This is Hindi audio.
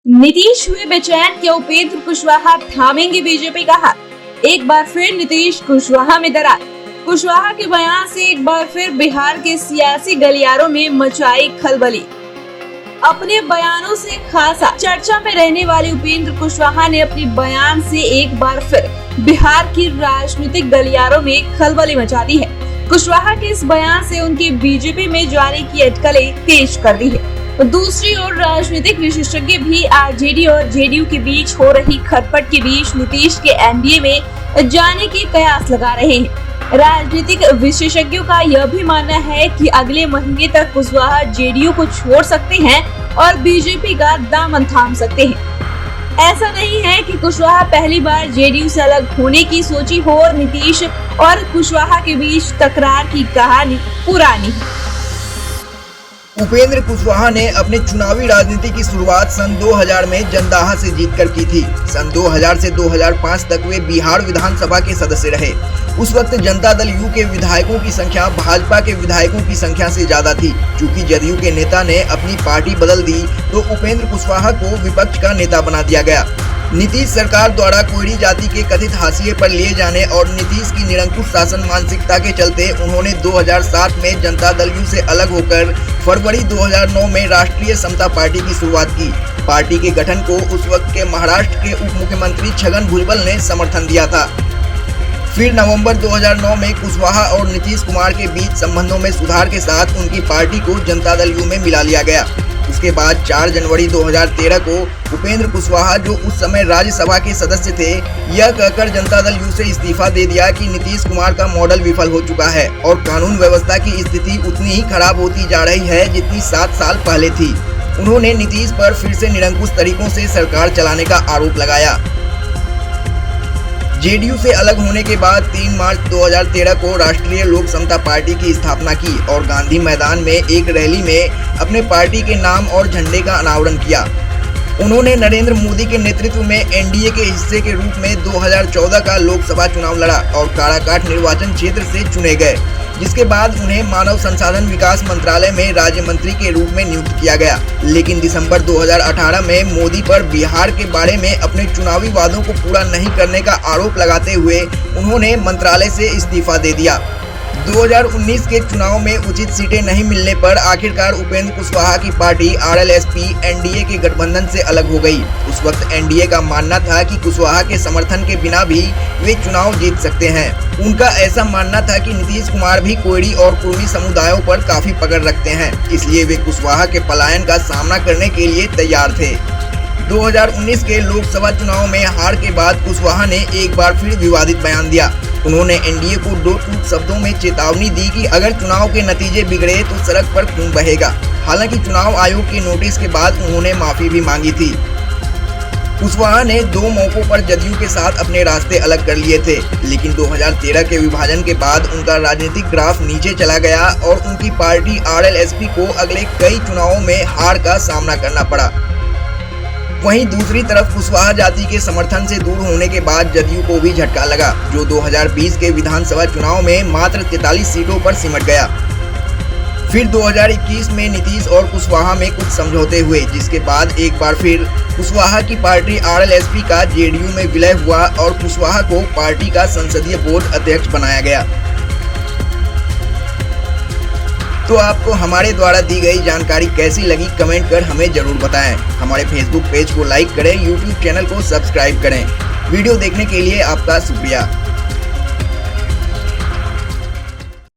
नीतीश हुए बेचैन, क्या उपेंद्र कुशवाहा थामेंगे बीजेपी का हाथ? एक बार फिर नीतीश कुशवाहा में दरार। कुशवाहा के बयान से एक बार फिर बिहार के सियासी गलियारों में मचाई खलबली। अपने बयानों से खासा चर्चा में रहने वाले उपेंद्र कुशवाहा ने अपने बयान से एक बार फिर बिहार की राजनीतिक गलियारों में खलबली मचा दी है। कुशवाहा के इस बयान से उनके बीजेपी में जाने की अटकलें तेज कर दी है। दूसरी ओर राजनीतिक विशेषज्ञ भी आरजेडी और जेडीयू के बीच हो रही खटपट के बीच नीतीश के एनडीए में जाने के कयास लगा रहे हैं। राजनीतिक विशेषज्ञों का यह भी मानना है कि अगले महीने तक कुशवाहा जेडीयू को छोड़ सकते हैं और बीजेपी का दामन थाम सकते हैं। ऐसा नहीं है कि कुशवाहा पहली बार जेडीयू से अलग होने की सोची हो। नीतीश और कुशवाहा के बीच तकरार की कहानी पुरानी है। उपेंद्र कुशवाहा ने अपने चुनावी राजनीति की शुरुआत सन 2000 में जंदाहा से जीतकर की थी। सन 2000 से 2005 तक वे बिहार विधानसभा के सदस्य रहे। उस वक्त जनता दल यू के विधायकों की संख्या भाजपा के विधायकों की संख्या से ज्यादा थी। चूंकि जदयू के नेता ने अपनी पार्टी बदल दी तो उपेंद्र कुशवाहा को विपक्ष का नेता बना दिया गया। नीतीश सरकार द्वारा कोयरी जाति के कथित हाशिए पर लिए जाने और नीतीश की निरंकुश शासन मानसिकता के चलते उन्होंने 2007 में जनता दल यू से अलग होकर फरवरी 2009 में राष्ट्रीय समता पार्टी की शुरुआत की। पार्टी के गठन को उस वक्त के महाराष्ट्र के उप मुख्यमंत्री छगन भुजबल ने समर्थन दिया था। फिर नवंबर 2009 में कुशवाहा और नीतीश कुमार के बीच संबंधों में सुधार के साथ उनकी पार्टी को जनता दल यू में मिला लिया गया। उसके बाद 4 जनवरी 2013 को उपेंद्र कुशवाहा, जो उस समय राज्यसभा के सदस्य थे, यह कहकर जनता दल यू से इस्तीफा दे दिया कि नीतीश कुमार का मॉडल विफल हो चुका है और कानून व्यवस्था की स्थिति उतनी ही खराब होती जा रही है जितनी 7 साल पहले थी। उन्होंने नीतीश पर फिर से निरंकुश तरीकों से सरकार चलाने का आरोप लगाया। जेडीयू से अलग होने के बाद 3 मार्च 2013 को राष्ट्रीय लोक समता पार्टी की स्थापना की और गांधी मैदान में एक रैली में अपने पार्टी के नाम और झंडे का अनावरण किया। उन्होंने नरेंद्र मोदी के नेतृत्व में एनडीए के हिस्से के रूप में 2014 का लोकसभा चुनाव लड़ा और काराकाट निर्वाचन क्षेत्र से चुने गए, जिसके बाद उन्हें मानव संसाधन विकास मंत्रालय में राज्य मंत्री के रूप में नियुक्त किया गया। लेकिन दिसंबर 2018 में मोदी पर बिहार के बारे में अपने चुनावी वादों को पूरा नहीं करने का आरोप लगाते हुए उन्होंने मंत्रालय से इस्तीफा दे दिया। 2019 के चुनाव में उचित सीटें नहीं मिलने पर आखिरकार उपेंद्र कुशवाहा की पार्टी आरएलएसपी एनडीए के गठबंधन से अलग हो गई। उस वक्त एनडीए का मानना था कि कुशवाहा के समर्थन के बिना भी वे चुनाव जीत सकते हैं। उनका ऐसा मानना था कि नीतीश कुमार भी कोयरी और कुर्मी समुदायों पर काफी पकड़ रखते हैं, इसलिए वे कुशवाहा के पलायन का सामना करने के लिए तैयार थे। 2019 के लोकसभा चुनाव में हार के बाद कुशवाहा ने एक बार फिर विवादित बयान दिया। उन्होंने एनडीए को 2 टूक शब्दों में चेतावनी दी कि अगर चुनाव के नतीजे बिगड़े तो सड़क पर खून बहेगा। हालांकि चुनाव आयोग के नोटिस के बाद उन्होंने माफी भी मांगी थी। कुशवाहा ने 2 मौकों पर जदयू के साथ अपने रास्ते अलग कर लिए थे, लेकिन 2013 के विभाजन के बाद उनका राजनीतिक ग्राफ नीचे चला गया और उनकी पार्टी आरएलएसपी को अगले कई चुनावों में हार का सामना करना पड़ा। वहीं दूसरी तरफ कुशवाहा जाति के समर्थन से दूर होने के बाद जदयू को भी झटका लगा, जो 2020 के विधानसभा चुनाव में मात्र 43 सीटों पर सिमट गया। फिर 2021 में नीतीश और कुशवाहा में कुछ समझौते हुए, जिसके बाद एक बार फिर कुशवाहा की पार्टी आरएलएसपी का जेडीयू में विलय हुआ और कुशवाहा को पार्टी का संसदीय बोर्ड अध्यक्ष बनाया गया। तो आपको हमारे द्वारा दी गई जानकारी कैसी लगी, कमेंट कर हमें जरूर बताएं। हमारे फेसबुक पेज को लाइक करें, यूट्यूब चैनल को सब्सक्राइब करें। वीडियो देखने के लिए आपका शुक्रिया।